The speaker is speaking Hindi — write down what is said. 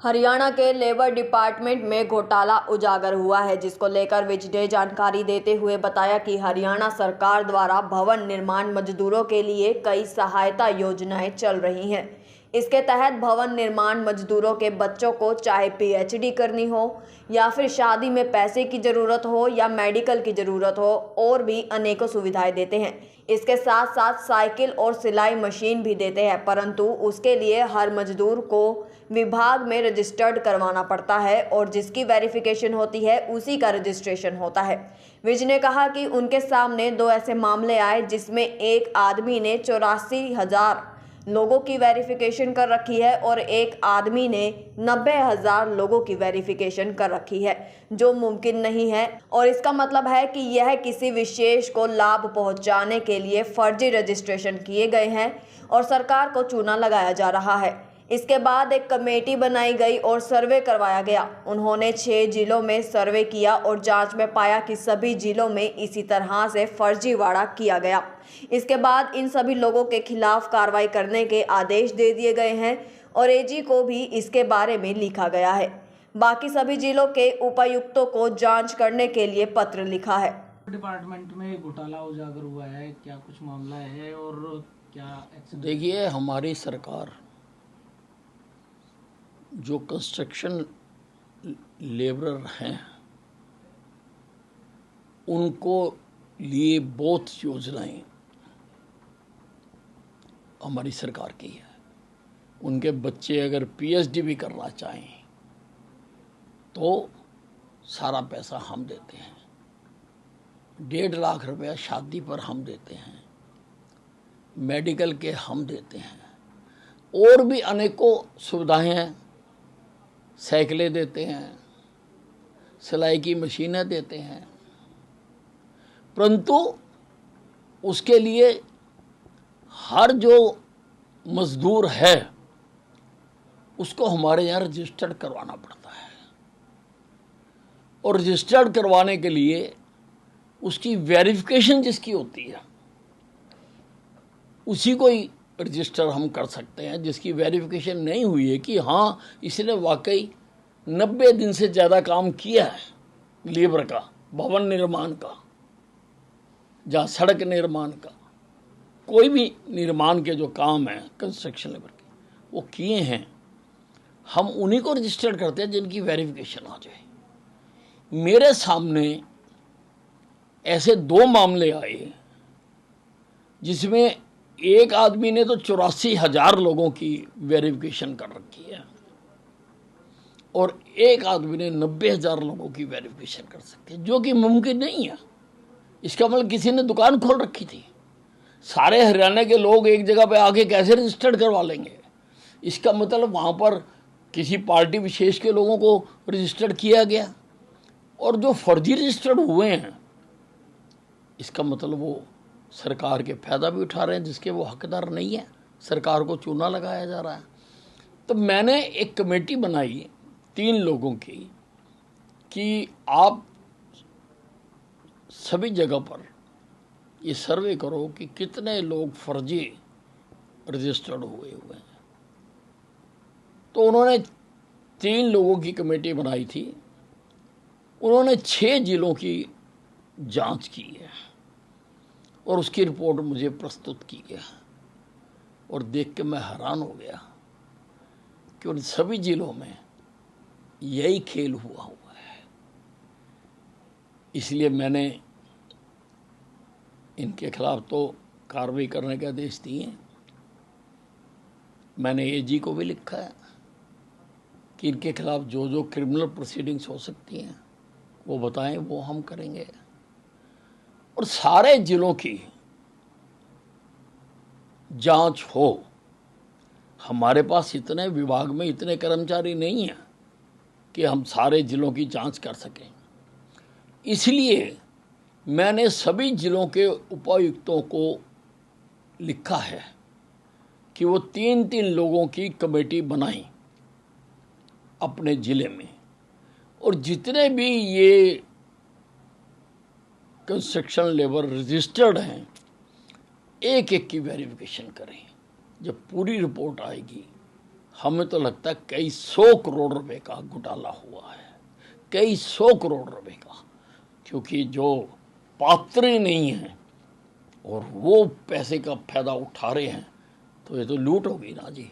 हरियाणा के लेबर डिपार्टमेंट में घोटाला उजागर हुआ है, जिसको लेकर विज ने जानकारी देते हुए बताया कि हरियाणा सरकार द्वारा भवन निर्माण मजदूरों के लिए कई सहायता योजनाएं चल रही हैं। इसके तहत भवन निर्माण मजदूरों के बच्चों को चाहे पीएचडी करनी हो या फिर शादी में पैसे की ज़रूरत हो या मेडिकल की ज़रूरत हो, और भी अनेकों सुविधाएं देते हैं। इसके साथ साथ साइकिल और सिलाई मशीन भी देते हैं, परंतु उसके लिए हर मजदूर को विभाग में रजिस्टर्ड करवाना पड़ता है और जिसकी वेरिफिकेशन होती है उसी का रजिस्ट्रेशन होता है। विज ने कहा कि उनके सामने दो ऐसे मामले आए जिसमें एक आदमी ने 84,000 लोगों की वेरिफिकेशन कर रखी है और एक आदमी ने 90,000 लोगों की वेरिफिकेशन कर रखी है, जो मुमकिन नहीं है। और इसका मतलब है कि यह किसी विशेष को लाभ पहुंचाने के लिए फर्जी रजिस्ट्रेशन किए गए हैं और सरकार को चूना लगाया जा रहा है। इसके बाद एक कमेटी बनाई गई और सर्वे करवाया गया। उन्होंने 6 जिलों में सर्वे किया और जांच में पाया कि सभी जिलों में इसी तरह से फर्जीवाड़ा किया गया। इसके बाद इन सभी लोगों के खिलाफ कार्रवाई करने के आदेश दे दिए गए हैं और एजी को भी इसके बारे में लिखा गया है। बाकी सभी जिलों के उपायुक्तों को जांच करने के लिए पत्र लिखा है। डिपार्टमेंट में घोटाला उजागर हुआ है, क्या कुछ मामला है और क्या एक्शन? देखिए, हमारी सरकार जो कंस्ट्रक्शन लेबरर हैं उनको लिए बहुत योजनाएं हमारी सरकार की है। उनके बच्चे अगर पीएचडी भी करना चाहें तो सारा पैसा हम देते हैं। 1.5 लाख रुपया शादी पर हम देते हैं, मेडिकल के हम देते हैं, और भी अनेकों सुविधाएं हैं। साइकिलें देते हैं, सिलाई की मशीनें देते हैं, परंतु उसके लिए हर जो मजदूर है उसको हमारे यहाँ रजिस्टर्ड करवाना पड़ता है और रजिस्टर्ड करवाने के लिए उसकी वेरिफिकेशन जिसकी होती है उसी को ही रजिस्टर हम कर सकते हैं। जिसकी वेरिफिकेशन नहीं हुई है कि हाँ इसने वाकई 90 दिन से ज़्यादा काम किया है लेबर का, भवन निर्माण का, जहाँ सड़क निर्माण का, कोई भी निर्माण के जो काम हैं कंस्ट्रक्शन लेबर के वो किए हैं, हम उन्हीं को रजिस्टर्ड करते हैं जिनकी वेरिफिकेशन आ जाए। मेरे सामने ऐसे 2 मामले आए जिसमें एक आदमी ने तो 84,000 लोगों की वेरिफिकेशन कर रखी है और एक आदमी ने 90,000 लोगों की वेरिफिकेशन कर सकते हैं, जो कि मुमकिन नहीं है। इसका मतलब किसी ने दुकान खोल रखी थी। सारे हरियाणा के लोग एक जगह पे आके कैसे रजिस्टर्ड करवा लेंगे? इसका मतलब वहाँ पर किसी पार्टी विशेष के लोगों को रजिस्टर्ड किया गया और जो फर्जी रजिस्टर्ड हुए हैं इसका मतलब वो सरकार के फ़ायदा भी उठा रहे हैं जिसके वो हकदार नहीं है। सरकार को चूना लगाया जा रहा है। तो मैंने एक कमेटी बनाई 3 लोगों की कि आप सभी जगह पर ये सर्वे करो कि कितने लोग फर्जी रजिस्टर्ड हुए हैं। तो उन्होंने 3 लोगों की कमेटी बनाई थी। उन्होंने 6 जिलों की जांच की है और उसकी रिपोर्ट मुझे प्रस्तुत की है और देख के मैं हैरान हो गया कि उन सभी जिलों में यही खेल हुआ है। इसलिए मैंने इनके खिलाफ तो कार्रवाई करने के आदेश दिए हैं। मैंने एजी को भी लिखा है कि इनके खिलाफ जो जो क्रिमिनल प्रोसीडिंग्स हो सकती हैं वो बताएं, वो हम करेंगे। और सारे जिलों की जांच हो। हमारे पास इतने विभाग में इतने कर्मचारी नहीं हैं कि हम सारे जिलों की जांच कर सकें। इसलिए मैंने सभी जिलों के उपायुक्तों को लिखा है कि वो 3-3 लोगों की कमेटी बनाएं अपने ज़िले में और जितने भी ये कंस्ट्रक्शन लेबर रजिस्टर्ड हैं एक एक की वेरिफिकेशन करें। जब पूरी रिपोर्ट आएगी हमें तो लगता है कई 100 करोड़ रुपए का घोटाला हुआ है, कई 100 करोड़ रुपए का, क्योंकि जो पात्र ही नहीं है और वो पैसे का फायदा उठा रहे हैं, तो ये तो लूट होगी ना जी।